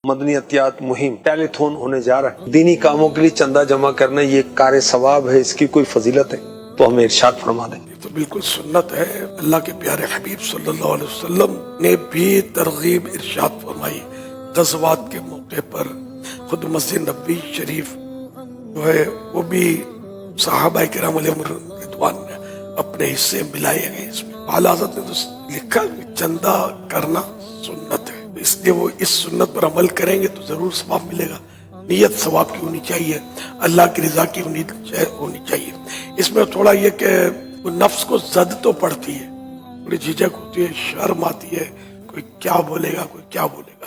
مدنیتیات مہم ٹیلی-تھون ہونے جا رہا ہے۔ دینی کاموں کے لیے چندہ جمع کرنا یہ کار ثواب ہے، اس کی کوئی فضیلت ہے تو ہمیں ارشاد فرما دیں۔ تو بالکل سنت ہے، اللہ کے پیارے حبیب صلی اللہ علیہ وسلم نے بھی ترغیب ارشاد فرمائی۔ غزوات کے موقع پر خود مسجد نبوی شریف جو ہے وہ بھی صحابہ کرام علیہم رضوان نے اپنے حصے ملائے گئے۔ اس میں اعلیٰ حضرت نے تو لکھا کہ چندہ کرنا سنت ہے، اس لیے وہ اس سنت پر عمل کریں گے تو ضرور ثواب ملے گا۔ نیت ثواب کی ہونی چاہیے، اللہ کی رضا کی ہونی چاہیے۔ اس میں تھوڑا یہ کہ نفس کو زد تو پڑتی ہے، تھوڑی جھجک ہوتی ہے، شرم آتی ہے، کوئی کیا بولے گا، کوئی کیا بولے گا۔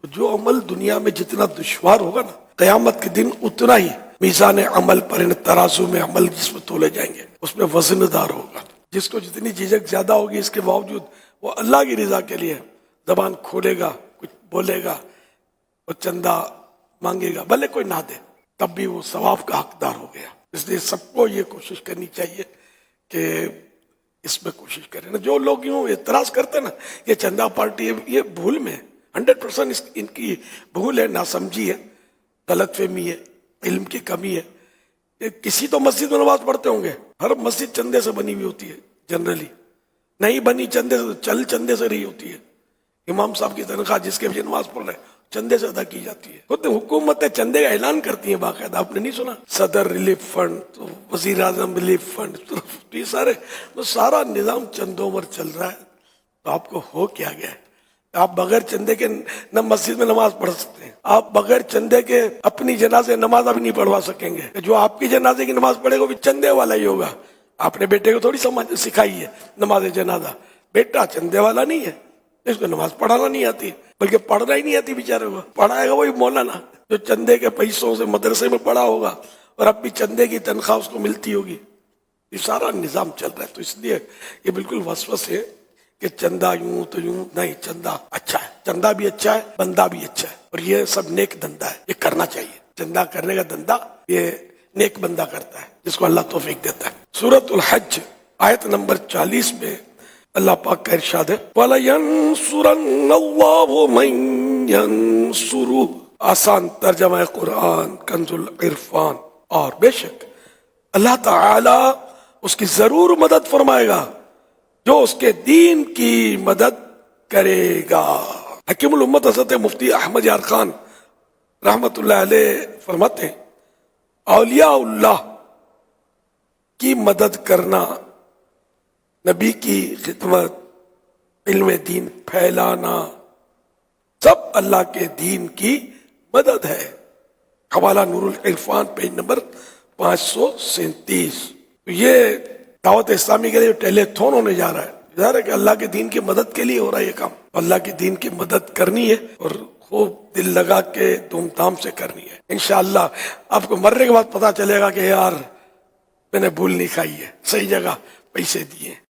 تو جو عمل دنیا میں جتنا دشوار ہوگا نا، قیامت کے دن اتنا ہی میزان عمل پر ان ترازو میں عمل جس میں تولے جائیں گے اس میں وزن دار ہوگا۔ جس کو جتنی جھجک زیادہ ہوگی اس کے باوجود وہ اللہ کی رضا کے لیے زبان کھولے گا، کچھ بولے گا، وہ چندہ مانگے گا، بھلے کوئی نہ دے تب بھی وہ ثواب کا حقدار ہو گیا۔ اس لیے سب کو یہ کوشش کرنی چاہیے کہ اس میں کوشش کریں نا۔ جو لوگ یوں اعتراض کرتے ہیں نا یہ چندہ پارٹی ہے، یہ بھول میں 100% ان کی بھول ہے، ناسمجھی ہے، غلط فہمی ہے، علم کی کمی ہے۔ یہ کسی تو مسجد میں نماز پڑھتے ہوں گے، ہر مسجد چندے سے بنی ہوئی ہوتی ہے، جنرلی نہیں بنی چندے سے، چل چندے سے رہی ہوتی ہے۔ امام صاحب کی تنخواہ جس کے بھی نماز پڑھ رہے ہیں چندے سے ادا کی جاتی ہے۔ خود حکومتیں چندے کا اعلان کرتی ہیں باقاعدہ، آپ نے نہیں سنا؟ صدر ریلیف فنڈ، تو وزیر اعظم ریلیف فنڈ، تو یہ سارا نظام چندوں پر چل رہا ہے۔ تو آپ کو ہو کیا گیا ہے؟ آپ بغیر چندے کے نہ مسجد میں نماز پڑھ سکتے ہیں، آپ بغیر چندے کے اپنی جنازے نماز اب نہیں پڑھوا سکیں گے۔ جو آپ کی جنازے کی نماز پڑھے گا وہ بھی چندے والا ہی ہوگا۔ آپ نے بیٹے کو تھوڑی سکھائی ہے نماز جنازہ، بیٹا چندے والا نہیں ہے، اس کو نماز پڑھانا نہیں آتی، بلکہ پڑھنا ہی نہیں آتی بیچارے کو، پڑھائے گا وہی مولانا جو چندے کے پیسوں سے مدرسے میں پڑھا ہوگا اور اب بھی چندے کی تنخواہ اس کو ملتی ہوگی۔ یہ سارا نظام چل رہا ہے۔ تو اس لیے یہ بالکل وسوسہ ہے کہ چندہ یوں تو یوں نہیں، چندہ اچھا ہے، چندہ بھی اچھا ہے، بندہ بھی اچھا ہے، اور یہ سب نیک دندہ ہے، یہ کرنا چاہیے۔ چندہ کرنے کا دندہ یہ نیک بندہ کرتا ہے جس کو اللہ توفیق دیتا ہے۔ سورۃ الحج آیت نمبر 40 میں اللہ پاک کا ارشاد ہے وَلَيَنْصُرَنَّ اللَّهُ مَن يَنْصُرُهُ، آسان ترجمہ قرآن کنز العرفان۔ اور بے شک اللہ تعالی اس کی ضرور مدد فرمائے گا جو اس کے دین کی مدد کرے گا۔ حکیم الامت حضرت مفتی احمد یار خان رحمت اللہ علیہ فرماتے ہیں اولیاء اللہ کی مدد کرنا، نبی کی خدمت، علم دین پھیلانا، سب اللہ کے دین کی مدد ہے۔ حوالہ نور العرفان پیج نمبر 537۔ یہ دعوت اسلامی کے لیے ٹیلی-تھون ہونے جا رہا ہے، ظاہر ہے کہ اللہ کے دین کی مدد کے لیے ہو رہا ہے یہ کام۔ اللہ کے دین کی مدد کرنی ہے اور خوب دل لگا کے دھوم دھام سے کرنی ہے۔ انشاءاللہ آپ کو مرنے کے بعد پتا چلے گا کہ یار میں نے بھول نہیں کھائی ہے، صحیح جگہ پیسے دیے۔